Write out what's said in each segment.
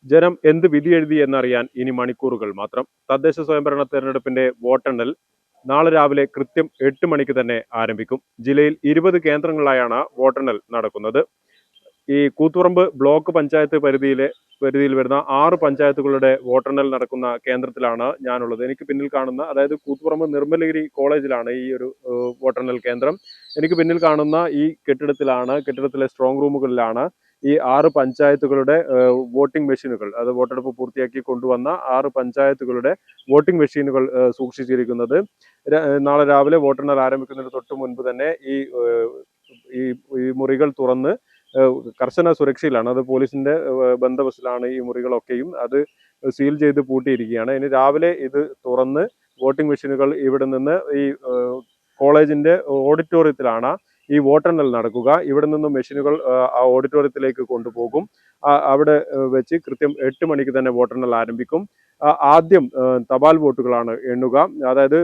ജനം എന്ത് വിധിയെഴുതി എന്നറിയാൻ ഇനി മണിക്കൂറുകൾ മാത്രം. തദ്ദേശ സ്വയംഭരണ തെരഞ്ഞെടുപ്പിന്റെ വോട്ടെണ്ണൽ നാളെ രാവിലെ കൃത്യം 8 മണിക്ക് തന്നെ ആരംഭിക്കും. ജില്ലയിൽ 20 കേന്ദ്രങ്ങളിലായാണ് വോട്ടെണ്ണൽ നടക്കുന്നത്. ഈ കൂത്തുപറമ്പ് ബ്ലോക്ക് പഞ്ചായത്ത് പരിധിയിൽ വരുന്ന 6 പഞ്ചായത്തുകളുടെ വോട്ടെണ്ണൽ നടക്കുന്ന കേന്ദ്രത്തിലാണ് ഞാനുള്ളത്. എനിക്ക് പിന്നിൽ കാണുന്ന, അതായത് കൂത്തുപറമ്പ് നിർമ്മലഗിരി കോളേജിലാണ് ഈ ഒരു വോട്ടെണ്ണൽ കേന്ദ്രം. എനിക്ക് പിന്നിൽ കാണുന്ന ഈ കെട്ടിടത്തിലെ സ്ട്രോങ് റൂമുകളിലാണ് ഈ 6 പഞ്ചായത്തുകളുടെ വോട്ടിംഗ് മെഷീനുകൾ, അത് വോട്ടെടുപ്പ് പൂർത്തിയാക്കി കൊണ്ടുവന്ന 6 പഞ്ചായത്തുകളുടെ വോട്ടിംഗ് മെഷീനുകൾ സൂക്ഷിച്ചിരിക്കുന്നത്. നാളെ രാവിലെ വോട്ടെണ്ണൽ ആരംഭിക്കുന്നതിന് തൊട്ട് മുൻപ് തന്നെ ഈ മുറികൾ തുറന്ന് കർശന സുരക്ഷയിലാണ്. അത് പോലീസിന്റെ ബന്ദോബസ്തിലാണ് ഈ മുറികളൊക്കെയും. അത് സീൽ ചെയ്ത് പൂട്ടിയിരിക്കുകയാണ്. ഇനി രാവിലെ ഇത് തുറന്ന് വോട്ടിംഗ് മെഷീനുകൾ ഇവിടെ നിന്ന് ഈ കോളേജിന്റെ ഓഡിറ്റോറിയത്തിലാണ് ഈ വോട്ടെണ്ണൽ നടക്കുക. ഇവിടെ നിന്നും മെഷീനുകൾ ആ ഓഡിറ്റോറിയത്തിലേക്ക് കൊണ്ടുപോകും. അവിടെ വെച്ച് കൃത്യം 8 മണിക്ക് തന്നെ വോട്ടെണ്ണൽ ആരംഭിക്കും. ആദ്യം തപാൽ വോട്ടുകളാണ് എണ്ണുക. അതായത്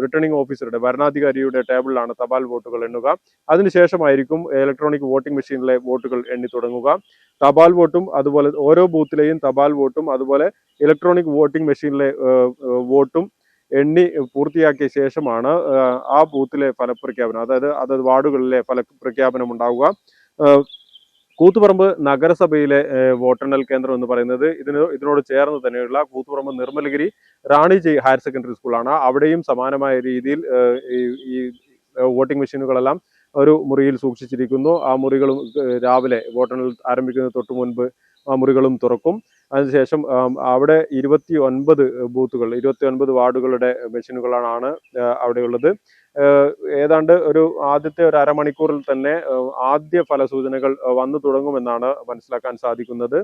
റിട്ടേണിംഗ് ഓഫീസറുടെ, വരണാധികാരിയുടെ ടേബിളിലാണ് തപാൽ വോട്ടുകൾ എണ്ണുക. അതിനുശേഷമായിരിക്കും ഇലക്ട്രോണിക് വോട്ടിംഗ് മെഷീനിലെ വോട്ടുകൾ എണ്ണി തുടങ്ങുക. തപാൽ വോട്ടും അതുപോലെ ഓരോ ബൂത്തിലെയും തപാൽ വോട്ടും അതുപോലെ ഇലക്ട്രോണിക് വോട്ടിംഗ് മെഷീനിലെ വോട്ടും എണ്ണി പൂർത്തിയാക്കിയ ശേഷമാണ് ആ ബൂത്തിലെ ഫലപ്രഖ്യാപനം, അതായത് അതത് വാർഡുകളിലെ ഫലപ്രഖ്യാപനം ഉണ്ടാവുക. കൂത്തുപറമ്പ് നഗരസഭയിലെ വോട്ടെണ്ണൽ കേന്ദ്രം എന്ന് പറയുന്നത് ഇതിനോട് ചേർന്ന് തന്നെയുള്ള കൂത്തുപറമ്പ് നിർമ്മലഗിരി റാണി ജി ഹയർ സെക്കൻഡറി സ്കൂളാണ്. അവിടെയും സമാനമായ രീതിയിൽ ഈ വോട്ടിംഗ് മെഷീനുകളെല്ലാം ഒരു മുറിയിൽ സൂക്ഷിച്ചിരിക്കുന്നു. ആ മുറികളും രാവിലെ വോട്ടെണ്ണൽ ആരംഭിക്കുന്നതിന് തൊട്ട് മുൻപ് ആ മുറികളും തുറക്കും. അതിനുശേഷം അവിടെ 29 ബൂത്തുകൾ, 29 വാർഡുകളുടെ മെഷീനുകളാണ് അവിടെയുള്ളത്. ഏതാണ്ട് ആദ്യത്തെ ഒരു അരമണിക്കൂറിൽ തന്നെ ആദ്യ ഫലസൂചനകൾ വന്നു തുടങ്ങുമെന്നാണ് മനസ്സിലാക്കാൻ സാധിക്കുന്നത്.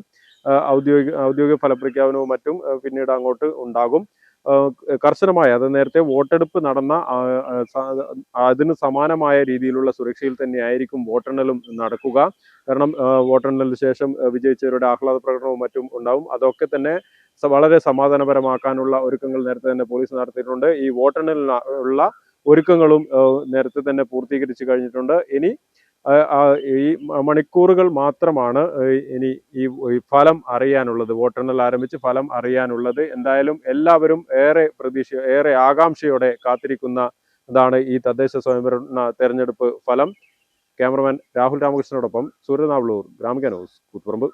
ഔദ്യോഗിക ഫലപ്രഖ്യാപനവും മറ്റും പിന്നീട് അങ്ങോട്ട് ഉണ്ടാകും. കർശനമായ, അത് നേരത്തെ വോട്ടെടുപ്പ് നടന്ന അതിന് സമാനമായ രീതിയിലുള്ള സുരക്ഷയിൽ തന്നെയായിരിക്കും വോട്ടെണ്ണലും നടക്കുക. കാരണം വോട്ടെണ്ണലിന് ശേഷം വിജയിച്ചവരുടെ ആഹ്ലാദ പ്രകടനവും മറ്റും ഉണ്ടാവും. അതൊക്കെ തന്നെ വളരെ സമാധാനപരമാക്കാനുള്ള ഒരുക്കങ്ങൾ നേരത്തെ തന്നെ പോലീസ് നടത്തിയിട്ടുണ്ട്. ഈ വോട്ടെണ്ണലിനുള്ള ഒരുക്കങ്ങളും നേരത്തെ തന്നെ പൂർത്തീകരിച്ചു കഴിഞ്ഞിട്ടുണ്ട്. ഇനി ഈ മണിക്കൂറുകൾ മാത്രമാണ് ഇനി ഈ ഫലം അറിയാനുള്ളത്, വോട്ടെണ്ണൽ ആരംഭിച്ച് ഫലം അറിയാനുള്ളത്. എന്തായാലും എല്ലാവരും ഏറെ ആകാംക്ഷയോടെ കാത്തിരിക്കുന്നതാണ് ഈ തദ്ദേശ സ്വയംഭരണ തെരഞ്ഞെടുപ്പ് ഫലം. ക്യാമറമാൻ രാഹുൽ രാമകൃഷ്ണനോടൊപ്പം സൂര്യനാവളൂർ, ഗ്രാമിക ന്യൂസ്, കൂത്തുപറമ്പ്.